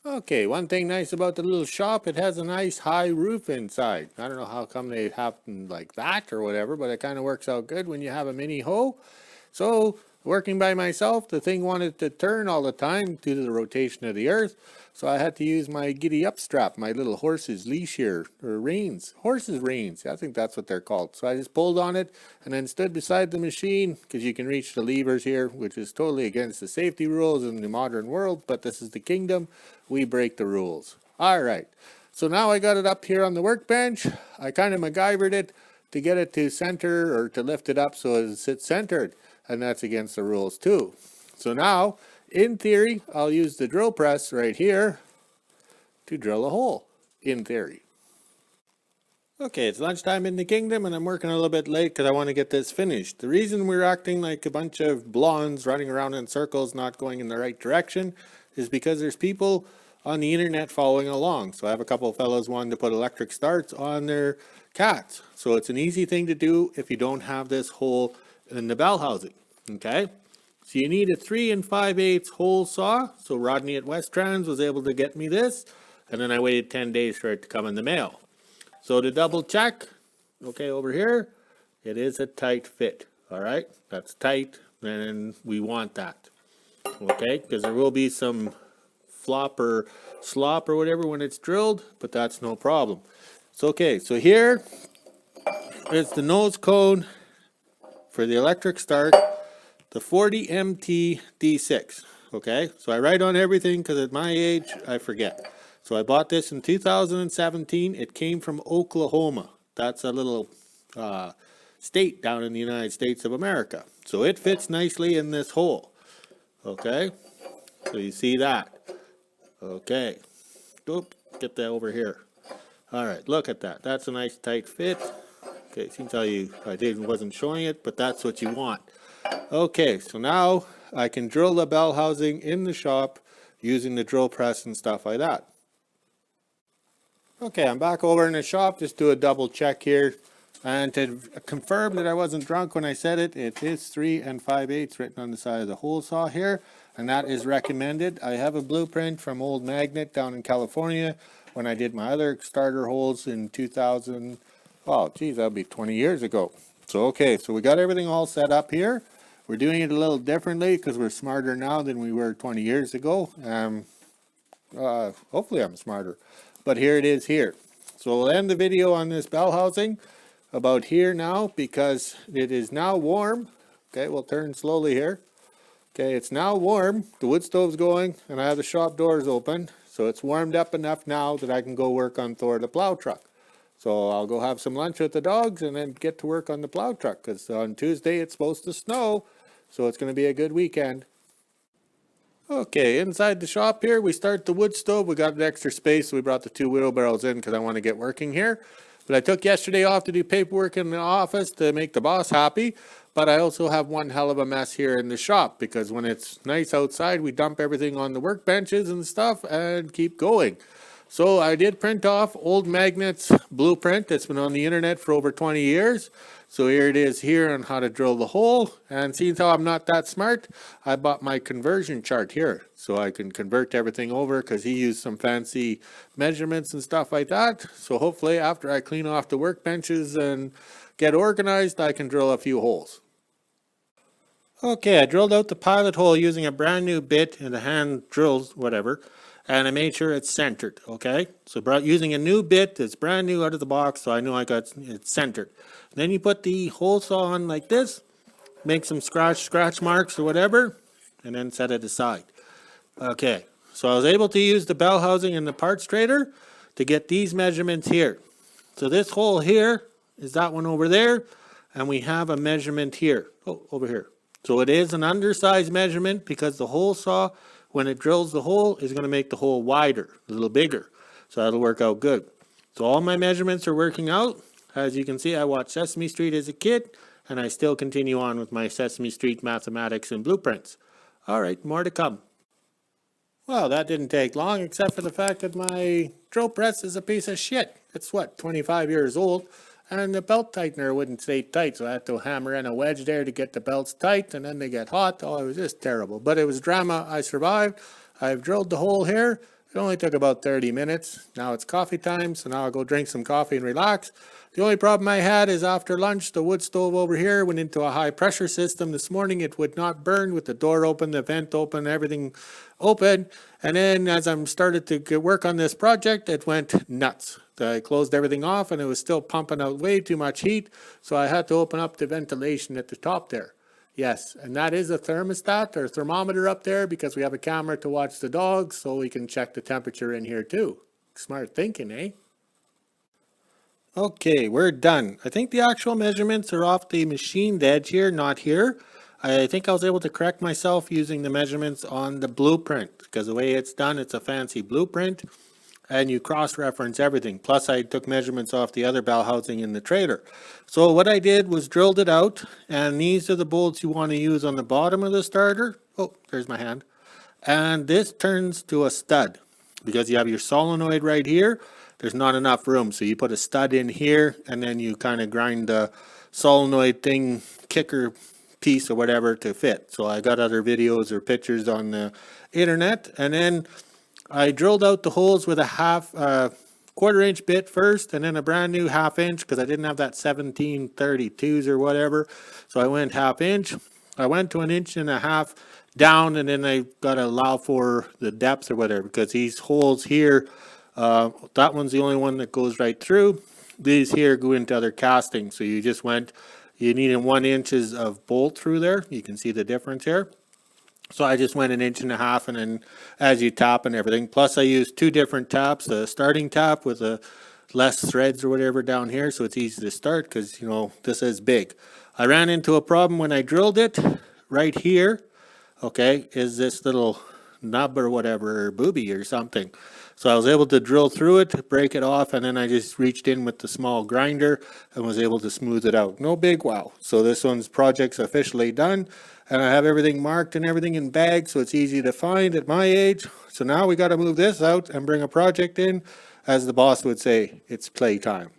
Okay, one thing nice about the little shop, it has a nice high roof inside. I don't know how come they happen like that or whatever, but it kind of works out good when you have a mini hoe. So, working by myself, the thing wanted to turn all the time due to the rotation of the earth. So I had to use my giddy up strap, my little horse's leash here, or reins. Horse's reins, I think that's what they're called. So I just pulled on it and then stood beside the machine, because you can reach the levers here, which is totally against the safety rules in the modern world, but this is the kingdom. We break the rules. All right. So now I got it up here on the workbench. I kind of MacGyvered it to get it to center or to lift it up so it sits centered, and that's against the rules too. So now, in theory, I'll use the drill press right here to drill a hole, in theory. Okay, it's lunchtime in the kingdom and I'm working a little bit late because I want to get this finished. The reason we're acting like a bunch of blondes running around in circles not going in the right direction is because there's people on the internet following along. So I have a couple of fellows wanting to put electric starts on their cats. So it's an easy thing to do if you don't have this hole in the bell housing. Okay, so you need a 3 5/8 hole saw. So Rodney at West Trans was able to get me this, and then I waited 10 days for it to come in the mail. So to double check, okay, over here, it is a tight fit. All right, that's tight, and we want that. Okay, because there will be some flop or slop or whatever when it's drilled, but that's no problem. So okay, so here is the nose cone for the electric start, the 40 MT D6. Okay, so I write on everything because at my age I forget. So I bought this in 2017. It came from Oklahoma. That's a little state down in the United States of America. So it fits nicely in this hole. Okay, so you see that. Okay, oop, get that over here. All right, look at that. That's a nice tight fit. Okay, seems how I wasn't showing it, but that's what you want. Okay, so now I can drill the bell housing in the shop using the drill press and stuff like that. Okay, I'm back over in the shop, just do a double check here. And to confirm that I wasn't drunk when I said it, it is 3 5/8 written on the side of the hole saw here, and that is recommended. I have a blueprint from Old Magnet down in California when I did my other starter holes in 2000, oh geez, that'll be 20 years ago. So okay, so we got everything all set up here. We're doing it a little differently because we're smarter now than we were 20 years ago. Hopefully I'm smarter. But here it is here. So we'll end the video on this bell housing about here now because it is now warm. Okay, we'll turn slowly here. Okay, it's now warm. The wood stove's going and I have the shop doors open. So it's warmed up enough now that I can go work on Thor the plow truck. So I'll go have some lunch with the dogs and then get to work on the plow truck because on Tuesday it's supposed to snow. So it's going to be a good weekend. Okay, inside the shop here, we start the wood stove. We got an extra space, so we brought the 2 wheelbarrows in because I want to get working here. But I took yesterday off to do paperwork in the office to make the boss happy. But I also have one hell of a mess here in the shop because when it's nice outside, we dump everything on the workbenches and stuff and keep going. So I did print off Old Magnet's blueprint. It's been on the internet for over 20 years. So here it is here on how to drill the hole. And seeing how I'm not that smart, I bought my conversion chart here. So I can convert everything over because he used some fancy measurements and stuff like that. So hopefully after I clean off the workbenches and get organized, I can drill a few holes. Okay, I drilled out the pilot hole using a brand new bit and the hand drills, whatever. And I made sure it's centered, okay? So using a new bit that's brand new out of the box, so I know I got it centered. Then you put the hole saw on like this, make some scratch marks or whatever, and then set it aside. Okay, so I was able to use the bell housing and the parts trader to get these measurements here. So this hole here is that one over there, and we have a measurement here, over here. So it is an undersized measurement because the hole saw, when it drills the hole, is going to make the hole wider, a little bigger. So that'll work out good. So all my measurements are working out. As you can see, I watched Sesame Street as a kid, and I still continue on with my Sesame Street mathematics and blueprints. All right, more to come. Well, that didn't take long, except for the fact that my drill press is a piece of shit. It's what, 25 years old? And the belt tightener wouldn't stay tight, so I had to hammer in a wedge there to get the belts tight, and then they get hot. Oh, it was just terrible. But it was drama. I survived. I've drilled the hole here. It only took about 30 minutes. Now it's coffee time, so now I'll go drink some coffee and relax. The only problem I had is after lunch, the wood stove over here went into a high pressure system. This morning it would not burn with the door open, the vent open, everything open. And then as I'm started to get work on this project, it went nuts. I closed everything off and it was still pumping out way too much heat. So I had to open up the ventilation at the top there. Yes, and that is a thermostat or thermometer up there because we have a camera to watch the dogs so we can check the temperature in here too. Smart thinking, eh? Okay, we're done. I think the actual measurements are off the machined edge here, not here. I think I was able to correct myself using the measurements on the blueprint because the way it's done, it's a fancy blueprint and you cross-reference everything. Plus I took measurements off the other Bellhousing in the trailer. So what I did was drilled it out, and these are the bolts you want to use on the bottom of the starter. Oh, there's my hand. And this turns to a stud because you have your solenoid right here. There's not enough room, so you put a stud in here and then you kind of grind the solenoid thing, kicker piece or whatever to fit. So I got other videos or pictures on the internet, and then I drilled out the holes with a quarter-inch bit first, and then a brand new half-inch because I didn't have that 1732s or whatever. So I went half-inch. I went to 1.5 inches down, and then I got to allow for the depth or whatever because these holes here, that one's the only one that goes right through. These here go into other castings. So you needed 1 inch of bolt through there. You can see the difference here. So I just went 1.5 inches, and then as you tap and everything. Plus I used 2 different taps, a starting tap with a less threads or whatever down here, so it's easy to start because, this is big. I ran into a problem when I drilled it. Right here, okay, is this little nub or whatever, or booby or something. So I was able to drill through it, break it off, and then I just reached in with the small grinder and was able to smooth it out. No big wow. So this project's officially done, and I have everything marked and everything in bags, so it's easy to find at my age. So now we got to move this out and bring a project in. As the boss would say, it's playtime.